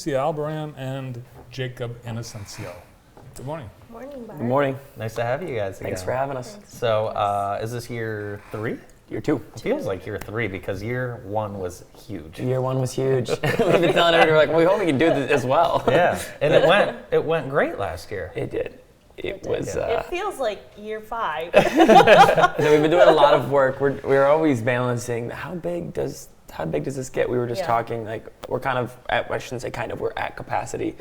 Leticia Albarran and Jacob Inosencio. Good morning. Morning, Bart. Good morning. Nice to have you guys again. Thanks for having us. Thanks. So, is this year 3? Year 2. It feels like year 3 because year 1 was huge. Year 1 was huge. We've been telling everybody, we're like, we hope we can do this as well. Yeah, and it went great last year. It did. It was. It feels like year 5. So we've been doing a lot of work. We're always balancing how big does this get? We were just talking, like, we're kind of at, I shouldn't say kind of, we're at capacity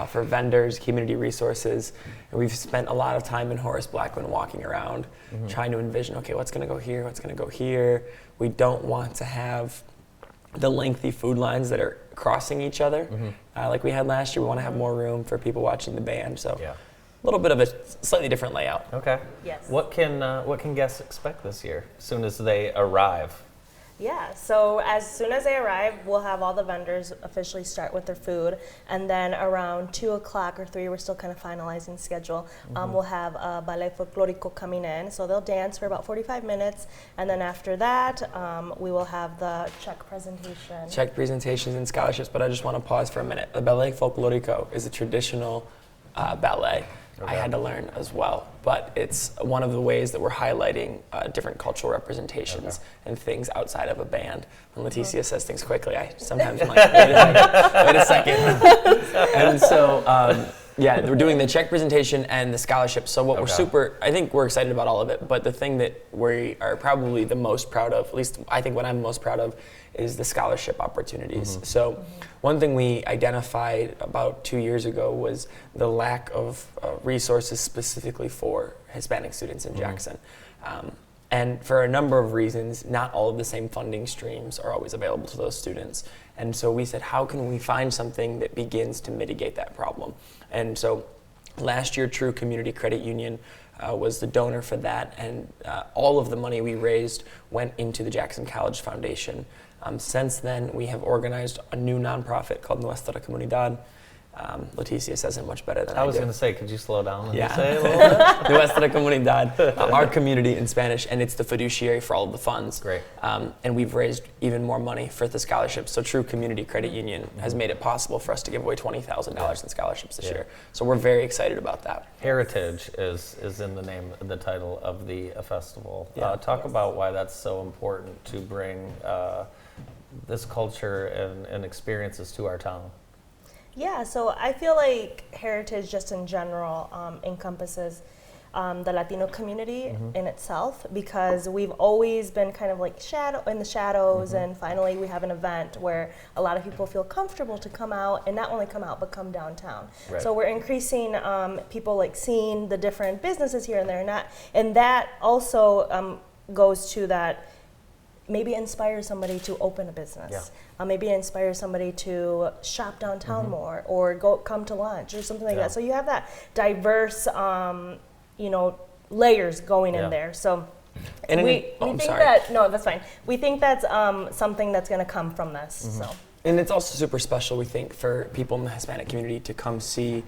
for vendors, community resources. And we've spent a lot of time in Horace Blackman walking around, trying to envision, okay, what's going to go here? What's going to go here? We don't want to have the lengthy food lines that are crossing each other like we had last year. We want to have more room for people watching the band. So a little bit of a slightly different layout. Okay. Yes. What can guests expect this year as soon as they arrive? Yeah, so as soon as they arrive, we'll have all the vendors officially start with their food, and then around 2 o'clock or 3, we're still kind of finalizing schedule, we'll have ballet folklorico coming in, so they'll dance for about 45 minutes, and then after that, we will have the check presentation. Check presentations and scholarships, but I just want to pause for a minute. The ballet folklorico is a traditional ballet. I had to learn as well, but it's one of the ways that we're highlighting different cultural representations and things outside of a band. When Leticia says things quickly, I sometimes am like, wait a second. And so, we're doing the check presentation and the scholarship. So what I think we're excited about all of it, but the thing that we are probably the most proud of, at least I think what I'm most proud of, is the scholarship opportunities. So one thing we identified about 2 years ago was the lack of resources specifically for Hispanic students in Jackson. And for a number of reasons, not all of the same funding streams are always available to those students. And so we said, how can we find something that begins to mitigate that problem? And so last year, True Community Credit Union was the donor for that, and all of the money we raised went into the Jackson College Foundation. Since then, we have organized a new nonprofit called Nuestra Comunidad. Leticia says it much better than I do. I was going to say, could you slow down when you Yeah. say it a little bit? Nuestra Comunidad, our community in Spanish, and it's the fiduciary for all of the funds. Great. And we've raised even more money for the scholarships. So True Community Credit Union has made it possible for us to give away $20,000 in scholarships this year. So we're very excited about that. Heritage is in the title of the festival. Talk about why that's so important to bring this culture and experiences to our town. Yeah, so I feel like heritage just in general encompasses the Latino community in itself, because we've always been kind of like in the shadows, and finally we have an event where a lot of people feel comfortable to come out, and not only come out but come downtown. Right. So we're increasing people like seeing the different businesses here and there, and that also goes to that. Maybe inspire somebody to open a business. Maybe inspire somebody to shop downtown more, or come to lunch or something like that. So you have that diverse, layers going in there. So we think that, no, that's fine. We think that's something that's going to come from this. So. And it's also super special, we think, for people in the Hispanic community to come see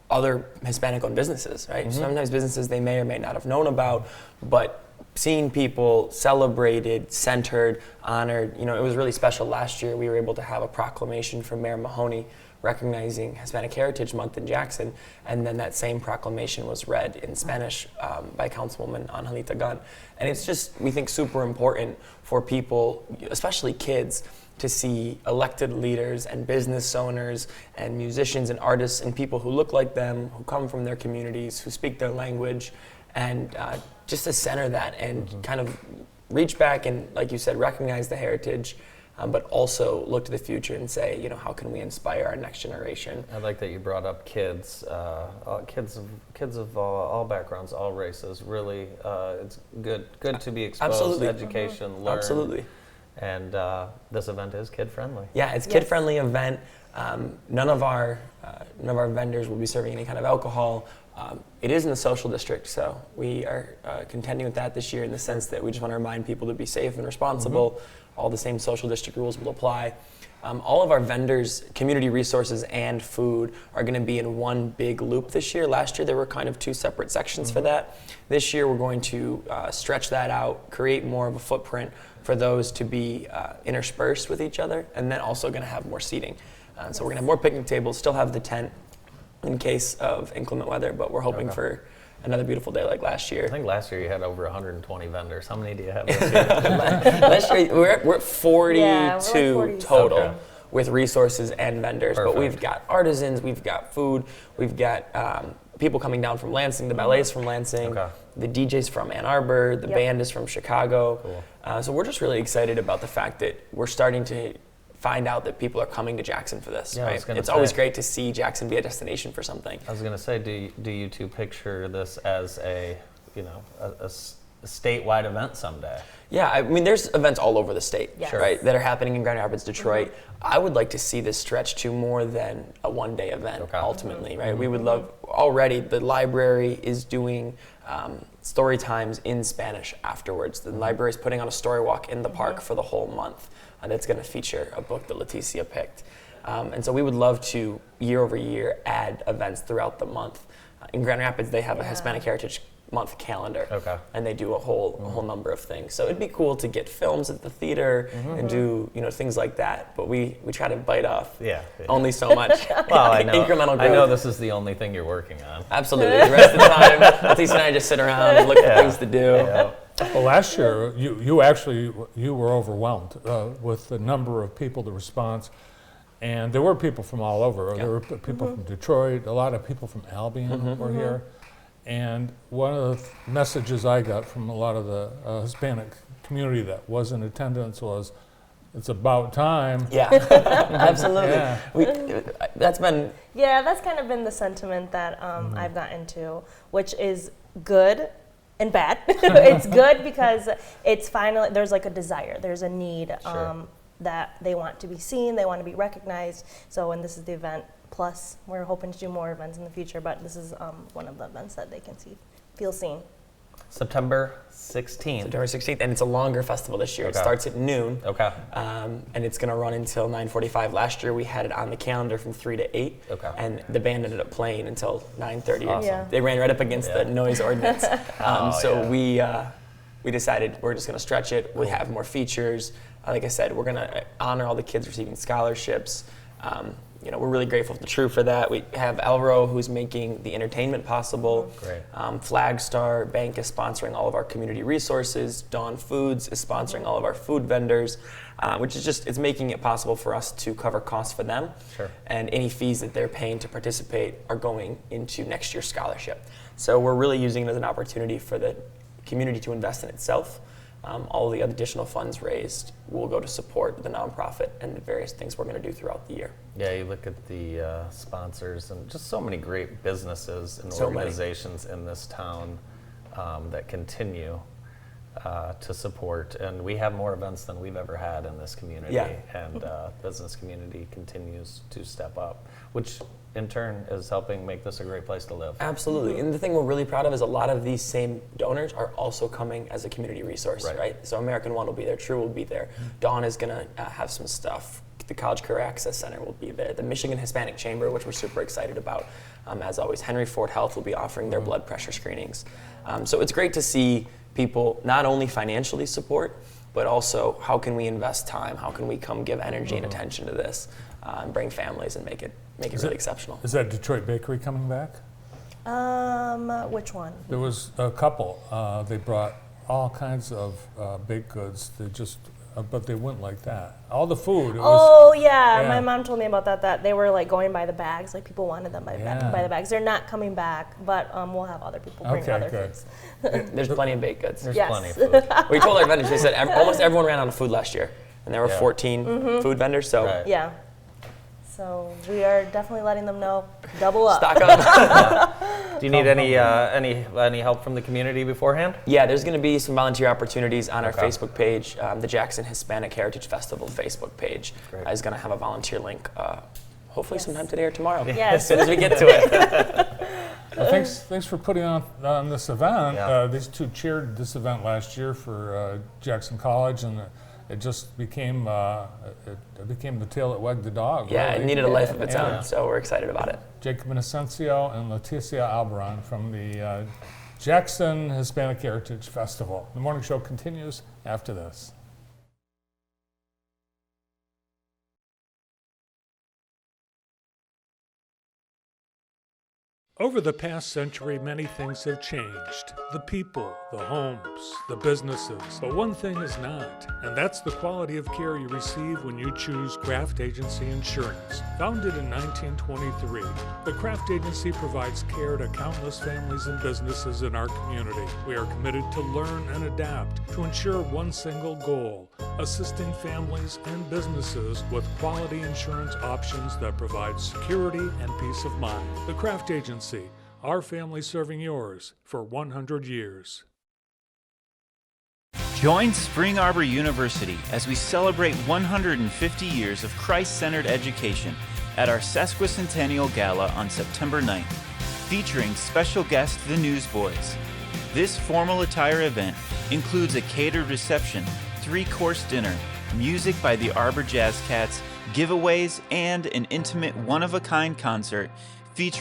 other Hispanic-owned businesses, right? Sometimes businesses they may or may not have known about, but seeing people celebrated, centered, honored, it was really special. Last year, we were able to have a proclamation from Mayor Mahoney recognizing Hispanic Heritage Month in Jackson, and then that same proclamation was read in Spanish by Councilwoman Angelita Gunn. And it's just, we think, super important for people, especially kids, to see elected leaders and business owners and musicians and artists and people who look like them, who come from their communities, who speak their language, and just to center that and kind of reach back and, like you said, recognize the heritage, but also look to the future and say, how can we inspire our next generation? I like that you brought up kids, kids of all backgrounds, all races. Really, it's good to be exposed to education, learn. Absolutely. And this event is kid friendly. Yeah, it's kid-friendly event. None of our vendors will be serving any kind of alcohol. It is in the social district, so we are contending with that this year in the sense that we just want to remind people to be safe and responsible. All the same social district rules will apply. All of our vendors, community resources and food are going to be in one big loop this year. Last year there were kind of 2 separate sections for that. This year we're going to stretch that out, create more of a footprint for those to be interspersed with each other, and then also going to have more seating. So we're going to have more picnic tables, still have the tent in case of inclement weather, but we're hoping for another beautiful day like last year. I think last year you had over 120 vendors. How many do you have this year? Last year we're at 42 Yeah, we're like 40. total. Okay. With resources and vendors, Perfect. but we've got artisans, we've got food, we've got people coming down from Lansing, the ballet's from Lansing, the DJ's from Ann Arbor, the band is from Chicago. Cool. So we're just really excited about the fact that we're starting to find out that people are coming to Jackson for this. Yeah, I was right? gonna It's always say. great to see Jackson be a destination for something. I was going to say, do you two picture this as a statewide event someday? Yeah, I mean, there's events all over the state, Yes. Sure. right, that are happening in Grand Rapids, Detroit. I would like to see this stretch to more than a one-day event, ultimately, right? We would love, already, the library is doing story times in Spanish afterwards. The library is putting on a story walk in the park for the whole month that's going to feature a book that Leticia picked. And so we would love to, year over year, add events throughout the month. In Grand Rapids, they have a Hispanic Heritage Month calendar, and they do a whole number of things. So it'd be cool to get films at the theater and do things like that. But we try to bite off only so much. Well, I know. Incremental growth. I know this is the only thing you're working on. Absolutely. The rest of the time, Leticia and I just sit around and look for things to do. Yeah. Well, last year, you were overwhelmed with the number of people, the response. And there were people from all over. There were people from Detroit, a lot of people from Albion were here. And one of the messages I got from a lot of the Hispanic community that was in attendance was, it's about time. Yeah, absolutely. Yeah. That's been... Yeah, that's kind of been the sentiment that I've gotten to, which is good and bad. It's good because it's finally, there's like a desire, there's a need that they want to be seen, they want to be recognized. So when this is the event, plus we're hoping to do more events in the future, but this is one of the events that they can feel seen. September 16th. September 16th, and it's a longer festival this year. It starts at noon, and it's going to run until 9:45. Last year we had it on the calendar from 3 to 8, and the band ended up playing until 9:30. Awesome. Yeah. They ran right up against the noise ordinance. We decided we're just going to stretch it. We have more features. Like I said, we're going to honor all the kids receiving scholarships. We're really grateful to True for that. We have Elro, who's making the entertainment possible. Great. Flagstar Bank is sponsoring all of our community resources. Dawn Foods is sponsoring all of our food vendors, which is it's making it possible for us to cover costs for them. Sure. And any fees that they're paying to participate are going into next year's scholarship. So we're really using it as an opportunity for the community to invest in itself. All the additional funds raised will go to support the nonprofit and the various things we're going to do throughout the year. Yeah, you look at the sponsors and just so many great businesses and organizations in this town that continue to support. And we have more events than we've ever had in this community. And business community continues to step up, which in turn is helping make this a great place to live. Absolutely. And the thing we're really proud of is a lot of these same donors are also coming as a community resource, right? So American One will be there, True will be there. Dawn is going to have some stuff. The College Career Access Center will be there. The Michigan Hispanic Chamber, which we're super excited about. As always, Henry Ford Health will be offering their blood pressure screenings. So it's great to see people not only financially support, but also how can we invest time? How can we come give energy and attention to this and bring families and make it really exceptional? Is that Detroit Bakery coming back? Which one? There was a couple. They brought all kinds of baked goods. But they wouldn't like that. All the food. My mom told me about that they were like going by the bags, like people wanted them by the bags. They're not coming back, but we'll have other people bring other foods. There's plenty of baked goods. There's plenty of food. We told our vendors, we said almost everyone ran out of food last year, and there were 14 food vendors, so yeah. So we are definitely letting them know, double up. stock up. Do you need any help from the community beforehand? Yeah, there's going to be some volunteer opportunities on our Facebook page. The Jackson Hispanic Heritage Festival Facebook page is going to have a volunteer link, hopefully sometime today or tomorrow. Yes. As soon as we get to it. Well, thanks for putting on this event. These two chaired this event last year for Jackson College, and it just became the tail that wagged the dog. Yeah, really. it needed a life of its own, so we're excited about it. Jacob Inosencio and Leticia Albarran from the Jackson Hispanic Heritage Festival. The morning show continues after this. Over the past century, many things have changed. The people, the homes, the businesses. But one thing is not, and that's the quality of care you receive when you choose Craft Agency Insurance. Founded in 1923, the Craft Agency provides care to countless families and businesses in our community. We are committed to learn and adapt to ensure one single goal: assisting families and businesses with quality insurance options that provide security and peace of mind. The Craft Agency, our family serving yours for 100 years. Join Spring Arbor University as we celebrate 150 years of Christ-centered education at our Sesquicentennial Gala on September 9th, featuring special guest the Newsboys. This formal attire event includes a catered reception, 3-course dinner, music by the Arbor Jazz Cats, giveaways, and an intimate one-of-a-kind concert